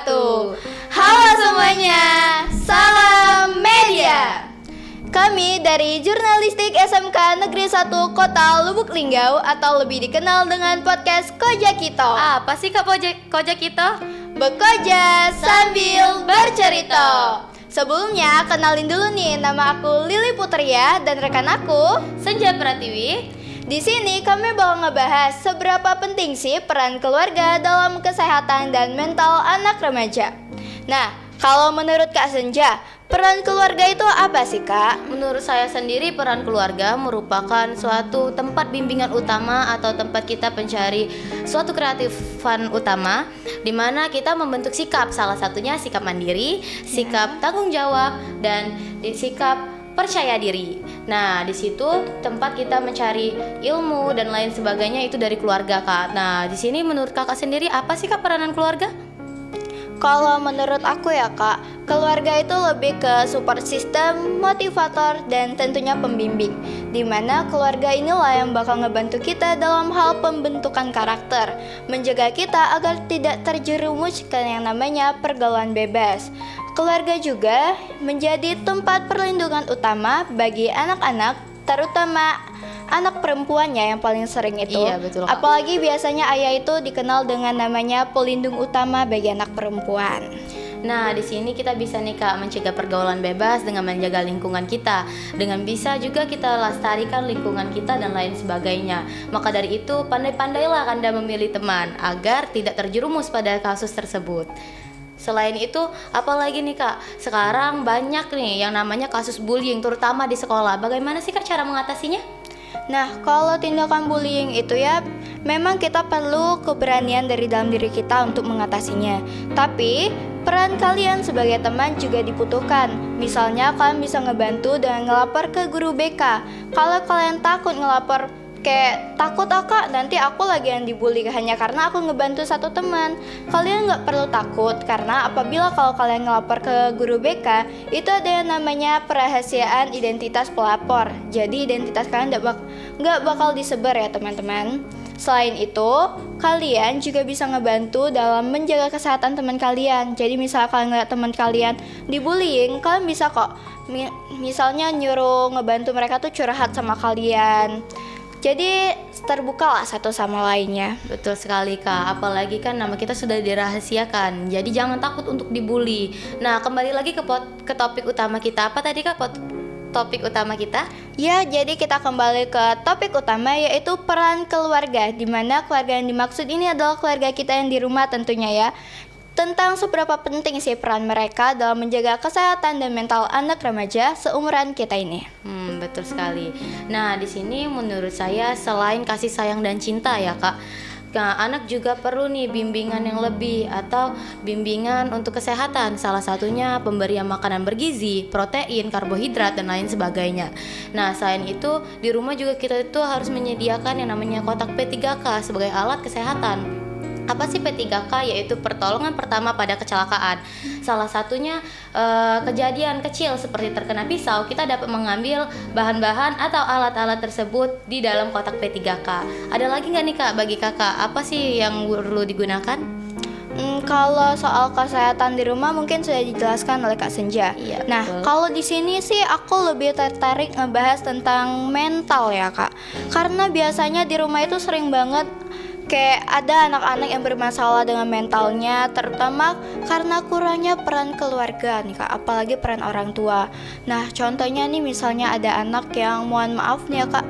wabarakatuh. Halo semuanya, salam media. Kami dari Jurnalistik SMK Negeri 1 Kota Lubuk Linggau atau lebih dikenal dengan podcast Kojakito. Apa sih Kak Kojakito? Bekoja sambil bercerita. Sebelumnya kenalin dulu nih, nama aku Lili Putria dan rekan aku Senja Pratiwi. Di sini kami bakal ngebahas seberapa penting sih peran keluarga dalam kesehatan dan mental anak remaja. Nah, kalau menurut Kak Senja, peran keluarga itu apa sih Kak? Menurut saya sendiri peran keluarga merupakan suatu tempat bimbingan utama atau tempat kita mencari suatu kreatifan utama di mana kita membentuk sikap, salah satunya sikap mandiri, sikap tanggung jawab dan sikap percaya diri. Nah, di situ tempat kita mencari ilmu dan lain sebagainya itu dari keluarga, Kak. Nah, di sini menurut Kakak sendiri apa sih Kak peranan keluarga? Kalau menurut aku ya Kak, keluarga itu lebih ke support system, motivator, dan tentunya pembimbing. Dimana keluarga inilah yang bakal ngebantu kita dalam hal pembentukan karakter, menjaga kita agar tidak terjerumus ke yang namanya pergaulan bebas. Keluarga juga menjadi tempat perlindungan utama bagi anak-anak, terutama anak perempuannya yang paling sering itu. Iya, betul, Kak. Apalagi biasanya ayah itu dikenal dengan namanya pelindung utama bagi anak perempuan. Nah, di sini kita bisa nih Kak mencegah pergaulan bebas dengan menjaga lingkungan kita. Dengan bisa juga kita lestarikan lingkungan kita dan lain sebagainya. Maka dari itu, pandai-pandailah Anda memilih teman agar tidak terjerumus pada kasus tersebut. Selain itu, apalagi nih Kak, sekarang banyak nih yang namanya kasus bullying terutama di sekolah. Bagaimana sih Kak cara mengatasinya? Nah, kalau tindakan bullying itu ya memang kita perlu keberanian dari dalam diri kita untuk mengatasinya. Tapi peran kalian sebagai teman juga dibutuhkan. Misalnya kalian bisa ngebantu dengan ngelapor ke guru BK. Kalau kalian takut ngelapor, kayak takut Kak, nanti aku lagi yang dibully hanya karena aku ngebantu satu teman. Kalian nggak perlu takut, karena apabila kalau kalian ngelapor ke guru BK, itu ada yang namanya perahasiaan identitas pelapor. Jadi identitas kalian nggak bakal disebar ya teman-teman. Selain itu, kalian juga bisa ngebantu dalam menjaga kesehatan teman kalian. Jadi misal kalian ngeliat teman kalian dibullying, kalian bisa kok misalnya nyuruh ngebantu mereka tuh curhat sama kalian. Jadi terbuka lah satu sama lainnya. Betul sekali Kak, apalagi kan nama kita sudah dirahasiakan. Jadi jangan takut untuk dibully. Nah, kembali lagi ke topik utama kita. Apa tadi Kak topik utama kita? Ya, jadi kita kembali ke topik utama, yaitu peran keluarga. Dimana keluarga yang dimaksud ini adalah keluarga kita yang di rumah tentunya ya. Tentang seberapa penting sih peran mereka dalam menjaga kesehatan dan mental anak remaja seumuran kita ini. Betul sekali. Nah, di sini menurut saya selain kasih sayang dan cinta ya Kak, nah, anak juga perlu nih bimbingan yang lebih atau bimbingan untuk kesehatan. Salah satunya pemberian makanan bergizi, protein, karbohidrat dan lain sebagainya. Nah, selain itu di rumah juga kita itu harus menyediakan yang namanya kotak P3K sebagai alat kesehatan. Apa sih P3K? Yaitu pertolongan pertama pada kecelakaan. Salah satunya kejadian kecil seperti terkena pisau, kita dapat mengambil bahan-bahan atau alat-alat tersebut di dalam kotak P3K. Ada lagi nggak nih Kak bagi kakak? Apa sih yang perlu digunakan? Kalau soal kesehatan di rumah mungkin sudah dijelaskan oleh Kak Senja. Iya, nah, betul. kalau di sini sih aku lebih tertarik ngebahas tentang mental ya Kak. Karena biasanya di rumah itu sering banget kayak ada anak-anak yang bermasalah dengan mentalnya, terutama karena kurangnya peran keluarga nih Kak, apalagi peran orang tua. Nah, contohnya nih misalnya ada anak yang mohon maaf nih ya Kak,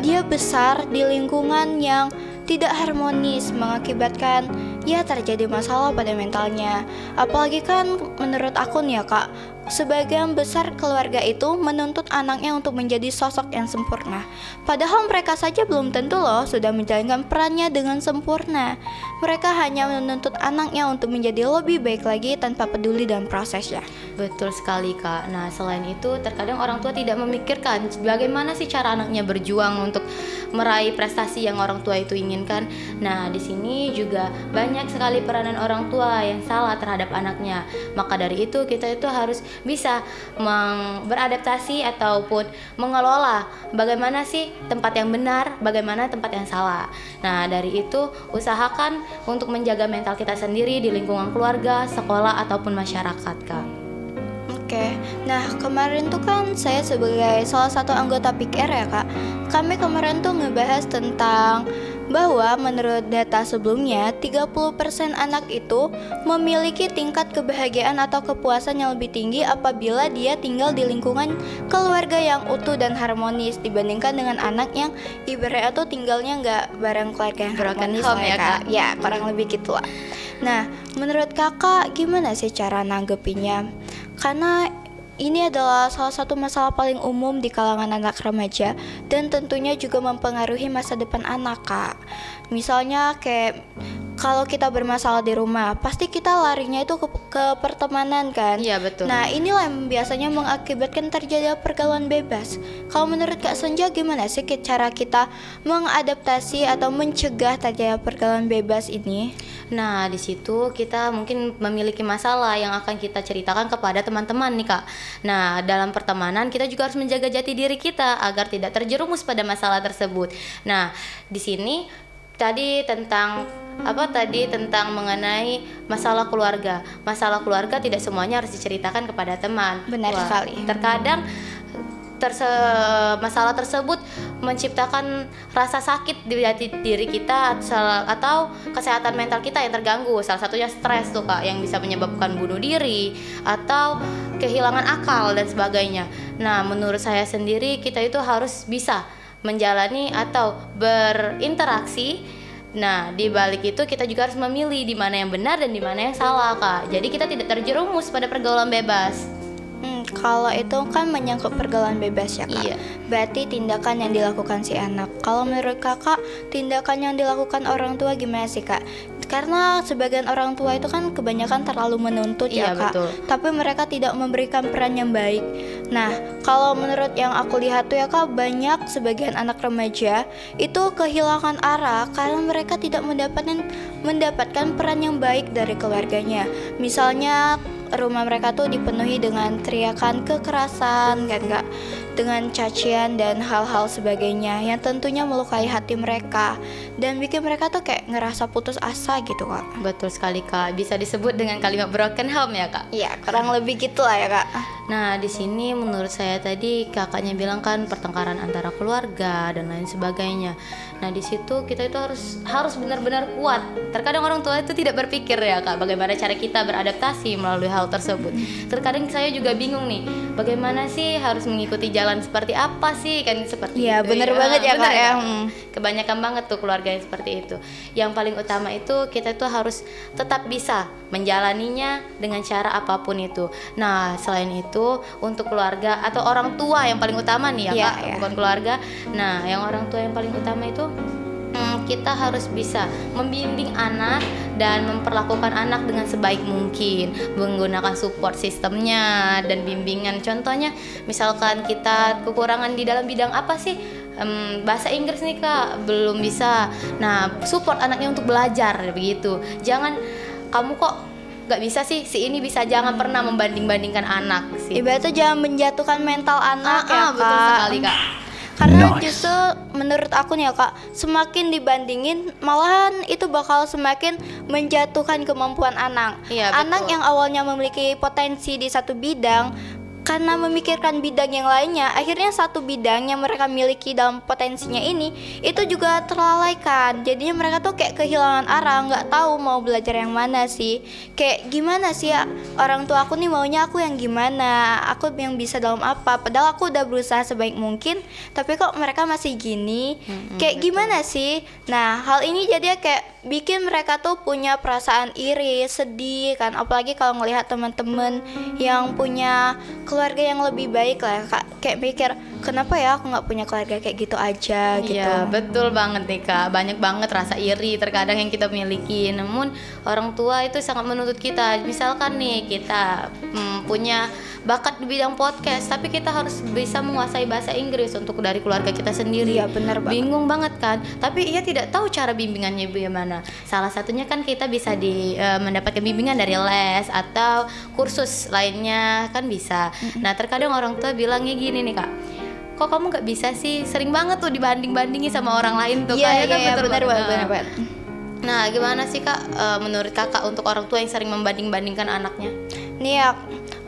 dia besar di lingkungan yang tidak harmonis, mengakibatkan ya terjadi masalah pada mentalnya. Apalagi kan menurut aku nih ya Kak, sebagian besar keluarga itu menuntut anaknya untuk menjadi sosok yang sempurna. Padahal mereka saja belum tentu loh sudah menjalankan perannya dengan sempurna. Mereka hanya menuntut anaknya untuk menjadi lebih baik lagi tanpa peduli dengan prosesnya. Betul sekali Kak. Nah, selain itu terkadang orang tua tidak memikirkan bagaimana sih cara anaknya berjuang untuk meraih prestasi yang orang tua itu inginkan. inginkan. Nah, di sini juga banyak sekali peranan orang tua yang salah terhadap anaknya. Maka dari itu kita itu harus bisa beradaptasi ataupun mengelola bagaimana sih tempat yang benar, bagaimana tempat yang salah. Nah, dari itu usahakan untuk menjaga mental kita sendiri di lingkungan keluarga, sekolah ataupun masyarakat, Kak. Oke, nah kemarin tuh kan saya sebagai salah satu anggota PIKR ya Kak, kami kemarin tuh ngebahas tentang bahwa menurut data sebelumnya 30% anak itu memiliki tingkat kebahagiaan atau kepuasan yang lebih tinggi apabila dia tinggal di lingkungan keluarga yang utuh dan harmonis dibandingkan dengan anak yang ibaratnya tuh tinggalnya nggak bareng keluarga yang Broken harmonis home lah ya, Kak. Ya kurang lebih gitu lah. Nah menurut kakak gimana sih cara nanggepinnya? Karena ini adalah salah satu masalah paling umum di kalangan anak remaja dan tentunya juga mempengaruhi masa depan anak, Kak. Misalnya kayak kalau kita bermasalah di rumah, pasti kita larinya itu ke pertemanan kan? Iya, betul. Nah, inilah yang biasanya mengakibatkan terjadi pergaulan bebas. Kalau menurut Kak Senja gimana sih cara kita mengadaptasi atau mencegah terjadi pergaulan bebas ini? Nah, di situ kita mungkin memiliki masalah yang akan kita ceritakan kepada teman-teman nih, Kak. Nah, dalam pertemanan kita juga harus menjaga jati diri kita agar tidak terjerumus pada masalah tersebut. Nah, di sini tadi tentang mengenai masalah keluarga. Masalah keluarga tidak semuanya harus diceritakan kepada teman. Benar sekali. Terkadang masalah tersebut menciptakan rasa sakit di jati diri kita atau kesehatan mental kita yang terganggu. Salah satunya stres tuh Kak, yang bisa menyebabkan bunuh diri atau kehilangan akal dan sebagainya. Nah, menurut saya sendiri kita itu harus bisa menjalani atau berinteraksi. Nah, di balik itu kita juga harus memilih di mana yang benar dan di mana yang salah, Kak. Jadi kita tidak terjerumus pada pergaulan bebas. Kalau itu kan menyangkut pergaulan bebas ya Kak. Iya. Berarti tindakan yang dilakukan si anak. Kalau menurut Kakak, tindakan yang dilakukan orang tua gimana sih Kak? Karena sebagian orang tua itu kan kebanyakan terlalu menuntut Iya, ya Kak. betul. Tapi mereka tidak memberikan peran yang baik. Nah, kalau menurut yang aku lihat tuh ya Kak, banyak sebagian anak remaja itu kehilangan arah karena mereka tidak mendapatkan peran yang baik dari keluarganya. Misalnya rumah mereka tuh dipenuhi dengan teriakan kekerasan kan Kak, dengan cacian dan hal-hal sebagainya yang tentunya melukai hati mereka dan bikin mereka tuh kayak ngerasa putus asa gitu Kak. Betul sekali, Kak. Bisa disebut dengan kalimat broken home ya, Kak. Iya, kurang lebih gitu lah ya Kak. Nah, di sini menurut saya tadi kakaknya bilang kan pertengkaran antara keluarga dan lain sebagainya. Nah, di situ kita itu harus benar-benar kuat. Terkadang orang tua itu tidak berpikir ya, Kak, bagaimana cara kita beradaptasi melalui hal tersebut. Terkadang saya juga bingung nih, bagaimana sih harus mengikuti jalan seperti apa sih kan seperti Iya, itu. bener banget ya, bener Kak, ya. Kebanyakan banget tuh keluarga yang seperti itu. Yang paling utama itu kita tuh harus tetap bisa menjalaninya dengan cara apapun itu. Nah, selain itu untuk keluarga atau orang tua yang paling utama nih ya, Iya, Kak, iya. bukan keluarga. Nah, yang orang tua yang paling utama itu kita harus bisa membimbing anak dan memperlakukan anak dengan sebaik mungkin, menggunakan support sistemnya dan bimbingan. Contohnya, misalkan kita kekurangan di dalam bidang apa sih? Bahasa Inggris nih Kak, belum bisa. Nah, support anaknya untuk belajar begitu. Jangan kamu kok gak bisa sih, si ini bisa. Jangan pernah membanding-bandingkan anak sih. Ibaratnya jangan menjatuhkan mental anak ya Kak. Betul sekali Kak. Karena Nice. justru menurut aku nih ya Kak, semakin dibandingin malahan itu bakal semakin menjatuhkan kemampuan anak. Iya, Anak betul. yang awalnya memiliki potensi di satu bidang, karena memikirkan bidang yang lainnya, akhirnya satu bidang yang mereka miliki dalam potensinya ini itu juga terlalaikan. Jadinya mereka tuh kayak kehilangan arah, nggak tahu mau belajar yang mana sih. Kayak gimana sih ya, orang tua aku nih maunya aku yang gimana, aku yang bisa dalam apa. Padahal aku udah berusaha sebaik mungkin, tapi kok mereka masih gini. Kayak gimana sih? Nah, hal ini jadi kayak bikin mereka tuh punya perasaan iri, sedih kan, apalagi kalau ngelihat teman-teman yang punya keluarga yang lebih baik lah Kak. Kayak mikir, kenapa ya aku nggak punya keluarga kayak gitu aja gitu. Iya, betul banget nih Kak. Banyak banget rasa iri terkadang yang kita miliki. Namun orang tua itu sangat menuntut kita. Misalkan nih kita punya bakat di bidang podcast, tapi kita harus bisa menguasai bahasa Inggris untuk dari keluarga kita sendiri. Iya, benar banget. Bingung banget kan? Tapi ia tidak tahu cara bimbingannya bagaimana. Salah satunya kan kita bisa mendapatkan bimbingan dari les atau kursus lainnya kan bisa. Nah, terkadang orang tua bilangnya gini nih Kak, kok kamu nggak bisa sih, sering banget tuh dibanding-bandingin sama orang lain tuh. Iya, Kan iya, betul benar banget. banget. Nah, gimana sih Kak menurut Kakak untuk orang tua yang sering membanding-bandingkan anaknya? Nih ya,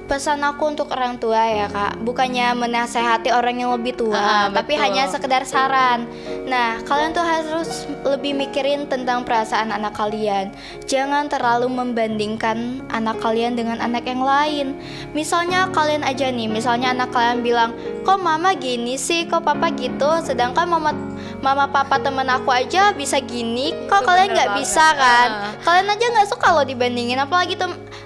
pesan aku untuk orang tua ya Kak, bukannya menasehati orang yang lebih tua, tapi betul. hanya sekedar saran. Nah, kalian tuh harus lebih mikirin tentang perasaan anak kalian. Jangan terlalu membandingkan anak kalian dengan anak yang lain. Misalnya kalian aja nih, misalnya anak kalian bilang, kok mama gini sih, kok papa gitu, sedangkan mama papa temen aku aja bisa gini, kok Itu kalian bener nggak banget. bisa kan? Kalian aja nggak suka loh dibandingin,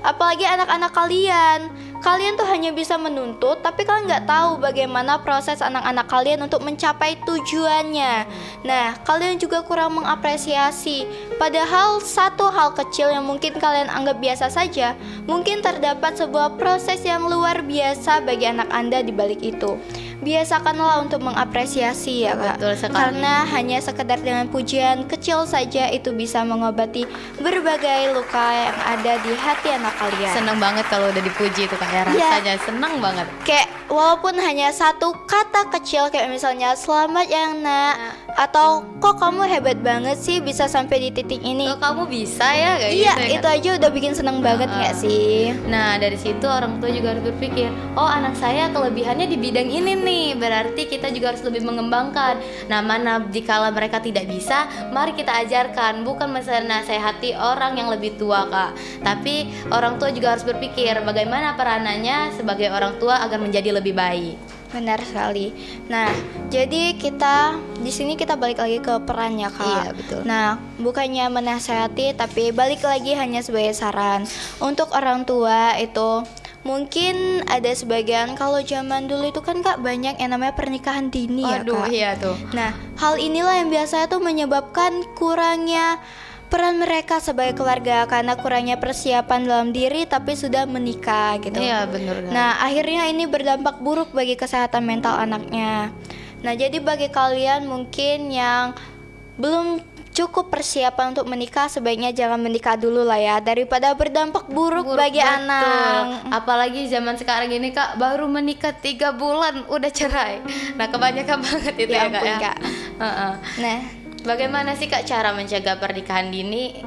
apalagi anak-anak kalian. Kalian tuh hanya bisa menuntut, tapi kalian nggak tahu bagaimana proses anak-anak kalian untuk mencapai tujuannya. Nah, kalian juga kurang mengapresiasi. Padahal satu hal kecil yang mungkin kalian anggap biasa saja, mungkin terdapat sebuah proses yang luar biasa bagi anak Anda di balik itu. Biasakanlah untuk mengapresiasi ya Kak. Betul sekali. Karena hanya sekedar dengan pujian kecil saja itu bisa mengobati berbagai luka yang ada di hati anak kalian. Seneng banget kalau udah dipuji tuh Kak ya, Iya. rasanya seneng banget. Kayak walaupun hanya satu kata kecil kayak misalnya selamat ya nak, atau kok kamu hebat banget sih bisa sampai di titik ini. Kok kamu bisa ya kayak Iya, gitu ya, itu Kak? aja udah bikin seneng banget nggak sih? Nah, dari situ orang tua juga harus berpikir, oh anak saya kelebihannya di bidang ini nih, berarti kita juga harus lebih mengembangkan. Nah, mana dikala mereka tidak bisa, mari kita ajarkan, bukan menasehati orang yang lebih tua Kak, tapi orang tua juga harus berpikir bagaimana peranannya sebagai orang tua agar menjadi lebih baik. Benar sekali. Nah, jadi kita di sini kita balik lagi ke perannya Kak. Iya, betul. Nah, bukannya menasehati tapi balik lagi hanya sebagai saran. Untuk orang tua itu mungkin ada sebagian, kalau zaman dulu itu kan Kak banyak yang namanya pernikahan dini ya Aduh, Kak. iya tuh. Nah, hal inilah yang biasanya tuh menyebabkan kurangnya peran mereka sebagai keluarga karena kurangnya persiapan dalam diri tapi sudah menikah gitu. Iya, bener. Nah, akhirnya ini berdampak buruk bagi kesehatan mental anaknya. Nah, jadi bagi kalian mungkin yang belum cukup persiapan untuk menikah, sebaiknya jangan menikah dulu lah ya, daripada berdampak buruk bagi betul. anak. Apalagi zaman sekarang ini Kak, baru menikah 3 bulan udah cerai. Nah, kebanyakan banget itu Ya ya, Kak ampun, ya. Kak. Heeh. Nah, Bagaimana sih Kak cara mencegah pernikahan dini?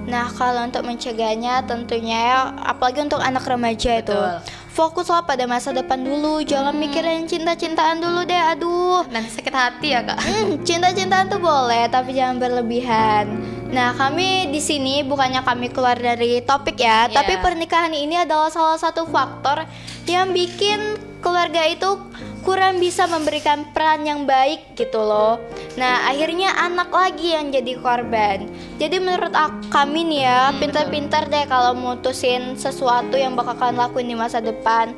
Nah, kalau untuk mencegahnya tentunya ya, apalagi untuk anak remaja itu, Betul. fokuslah pada masa depan dulu, jangan mikirin cinta-cintaan dulu deh, aduh. Nanti sakit hati ya Kak. Cinta-cintaan tuh boleh, tapi jangan berlebihan. Nah, kami di sini bukannya kami keluar dari topik ya, Iya. tapi pernikahan ini adalah salah satu faktor yang bikin keluarga itu kurang bisa memberikan peran yang baik gitu loh. Nah, akhirnya anak lagi yang jadi korban. Jadi menurut kami nih ya, pintar-pintar deh kalau mutusin sesuatu yang bakal kalian lakuin di masa depan.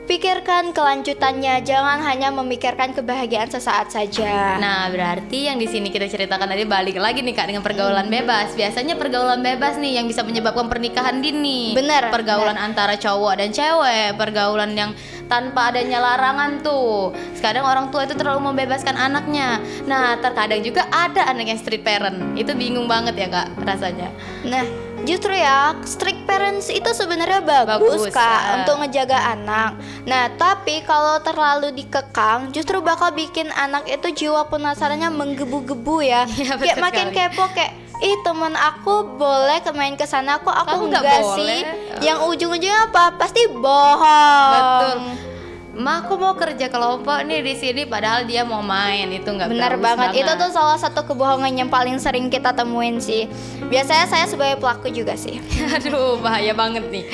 Pikirkan kelanjutannya, jangan hanya memikirkan kebahagiaan sesaat saja. Nah, berarti yang di sini kita ceritakan tadi balik lagi nih Kak dengan pergaulan bebas. Biasanya pergaulan bebas nih yang bisa menyebabkan pernikahan dini. Bener, Pergaulan antara cowok dan cewek, pergaulan yang tanpa adanya larangan tuh. Sekarang orang tua itu terlalu membebaskan anaknya. Nah, terkadang juga ada anak yang street parent. Itu bingung banget ya Kak rasanya. Nah, justru ya strict parents itu sebenarnya bagus Kak ya. untuk ngejaga anak. Nah, tapi kalau terlalu dikekang justru bakal bikin anak itu jiwa penasarannya menggebu-gebu ya. Iya, Kayak betul makin sekali. kepo kayak teman aku boleh main ke sana kok aku Kamu nggak enggak boleh. sih. Yang ujung-ujungnya apa? Pasti bohong. Betul. Ma, aku mau kerja kelompok nih di sini padahal dia mau main. Itu nggak Benar bagus banget. Itu tuh salah satu kebohongan yang paling sering kita temuin sih. Biasanya saya sebagai pelaku juga sih. Aduh, bahaya banget nih.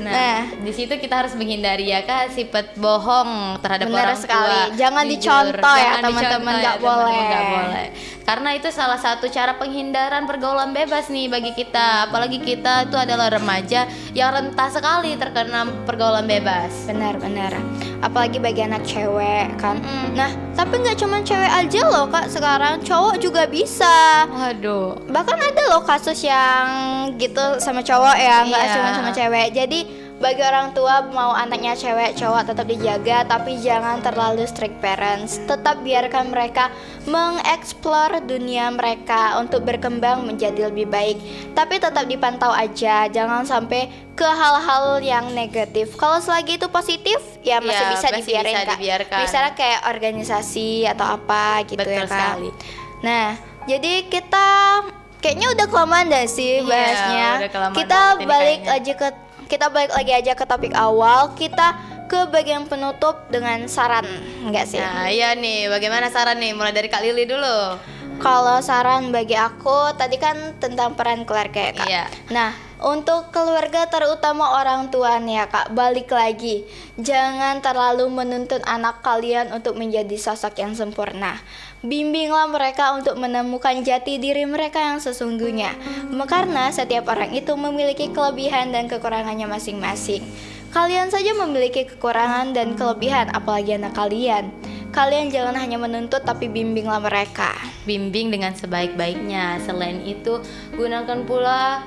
Nah, di situ kita harus menghindari ya Kak sifat bohong terhadap Benar orang sekali. tua. Jangan Jujur. dicontoh ya, Jangan teman-teman, dicontoh nggak ya, teman-teman, boleh. nggak boleh. Karena itu salah satu cara penghindaran pergaulan bebas nih bagi kita. Apalagi kita itu adalah remaja yang rentan sekali terkena pergaulan bebas. Benar-benar. Apalagi bagi anak cewek kan. Nah, tapi nggak cuma cewek aja loh Kak, sekarang cowok juga bisa. Waduh. Bahkan ada loh kasus yang gitu sama cowok ya, nggak Iya. cuma sama cewek. Jadi bagi orang tua mau anaknya cewek cowok tetap dijaga, tapi jangan terlalu strict parents. Tetap biarkan mereka mengeksplor dunia mereka untuk berkembang menjadi lebih baik. Tapi tetap dipantau aja, jangan sampai ke hal-hal yang negatif. Kalau selagi itu positif ya masih Iya, bisa masih dibiarin bisa Kak. dibiarkan. Misalnya kayak organisasi atau apa gitu Betul ya Kak. sekali. Nah, jadi kita kayaknya udah kelamaan dah sih Iya, bahasnya. udah kelamaan Kita banget ini balik kayaknya. kita balik lagi aja ke topik awal. Kita ke bagian penutup dengan saran, enggak sih? Nah, iya nih, bagaimana saran nih? Mulai dari Kak Lili dulu. Kalau saran bagi aku tadi kan tentang peran keluarga ya Kak. Iya. Nah, untuk keluarga terutama orang tua nih ya Kak, balik lagi. Jangan terlalu menuntut anak kalian untuk menjadi sosok yang sempurna. Bimbinglah mereka untuk menemukan jati diri mereka yang sesungguhnya. Karena setiap orang itu memiliki kelebihan dan kekurangannya masing-masing. Kalian saja memiliki kekurangan dan kelebihan, apalagi anak kalian. Kalian jangan hanya menuntut tapi bimbinglah mereka. Bimbing dengan sebaik-baiknya. Selain itu, gunakan pula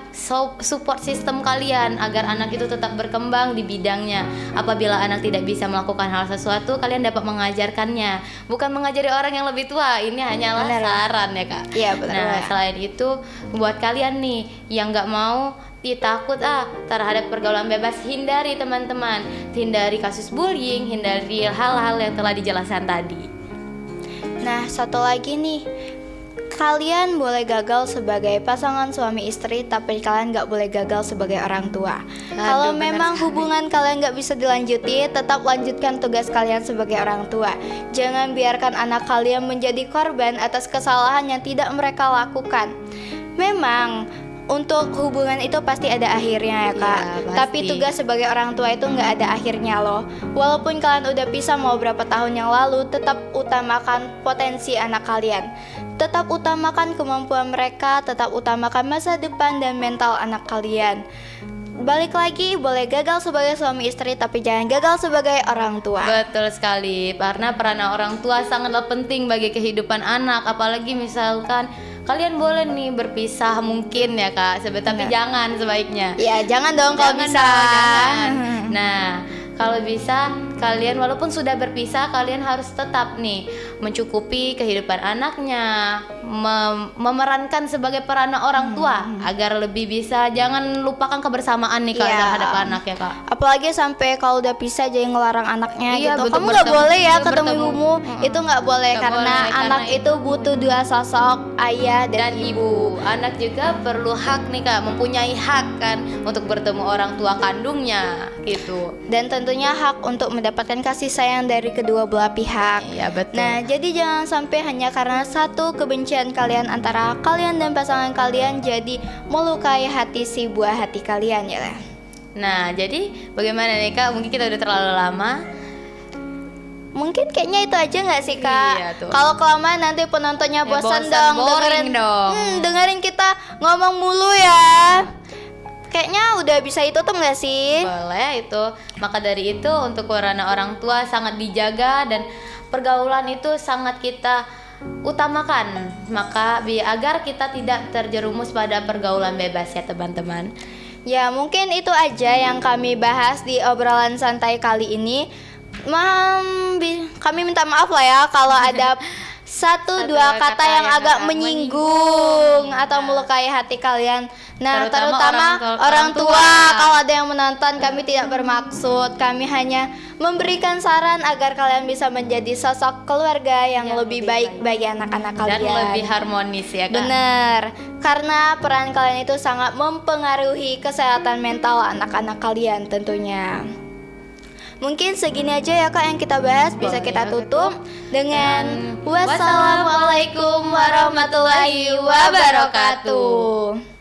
support system kalian agar anak itu tetap berkembang di bidangnya. Apabila anak tidak bisa melakukan hal sesuatu, kalian dapat mengajarkannya. Bukan mengajari orang yang lebih tua. Ini hanyalah Benar. saran ya Kak. Iya, benar. Nah, selain itu, buat kalian nih yang nggak mau takut terhadap pergaulan bebas, hindari teman-teman, hindari kasus bullying, hindari hal-hal yang telah dijelaskan tadi. Nah, satu lagi nih, kalian boleh gagal sebagai pasangan suami istri, tapi kalian gak boleh gagal sebagai orang tua. Kalau benar memang sekali. hubungan kalian gak bisa dilanjuti, tetap lanjutkan tugas kalian sebagai orang tua. Jangan biarkan anak kalian menjadi korban atas kesalahan yang tidak mereka lakukan. Memang untuk hubungan itu pasti ada akhirnya ya Kak. Iya, Tapi pasti. tugas sebagai orang tua itu nggak ada akhirnya loh. Walaupun kalian udah pisah mau berapa tahun yang lalu, tetap utamakan potensi anak kalian. Tetap utamakan kemampuan mereka, tetap utamakan masa depan dan mental anak kalian. Balik lagi, boleh gagal sebagai suami istri, tapi jangan gagal sebagai orang tua. Betul sekali, karena peran orang tua sangatlah penting bagi kehidupan anak. Apalagi misalkan kalian boleh nih berpisah mungkin ya Kak, tapi Benar. jangan sebaiknya. Ya jangan dong kalau Jangan bisa. dong, jangan. Nah, kalau bisa kalian walaupun sudah berpisah, kalian harus tetap nih mencukupi kehidupan anaknya, memerankan sebagai peran orang tua agar lebih bisa, jangan lupakan kebersamaan nih Kak Iya. terhadap anak ya Kak. Apalagi sampai kalau udah pisah jadi ngelarang anaknya Iya, gitu. untuk Kamu nggak bertemu- boleh ya untuk ketemu bertemu. ibumu. Itu nggak boleh Nggak karena boleh, karena anak itu butuh dua sosok, ayah dan ibu. Anak juga perlu hak nih Kak, mempunyai hak kan untuk bertemu orang tua kandungnya gitu. Dan tentunya hak untuk mendapatkan kasih sayang dari kedua belah pihak. Iya betul. Nah, jadi jangan sampai hanya karena satu kebencian kalian antara kalian dan pasangan kalian jadi melukai hati si buah hati kalian ya. Nah, jadi bagaimana nih Kak? Mungkin kita udah terlalu lama. Mungkin kayaknya itu aja nggak sih Kak? Iya, tuh. Kalau kelamaan nanti penontonnya Ya, bosan bosan, dong boring dong. dengerin kita ngomong mulu ya. Kayaknya udah bisa ditutup nggak sih? Boleh itu. Maka dari itu untuk warna orang tua sangat dijaga dan pergaulan itu sangat kita utamakan. Maka agar kita tidak terjerumus pada pergaulan bebas ya teman-teman. Ya mungkin itu aja yang kami bahas di obrolan santai kali ini. Kami minta maaf lah ya kalau ada satu dua kata yang agak menyinggung atau melukai hati kalian. Nah, terutama orang tua. Kalau ada yang menonton, kami tidak bermaksud. Kami hanya memberikan saran agar kalian bisa menjadi sosok keluarga yang lebih baik bagi anak-anak kalian. Dan lebih harmonis ya Kak. Bener, karena peran kalian itu sangat mempengaruhi kesehatan mental anak-anak kalian tentunya. Mungkin segini aja ya Kak yang kita bahas. Bisa Boleh, kita ya, tutup dengan wassalamualaikum wassalamualaikum warahmatullahi wabarakatuh.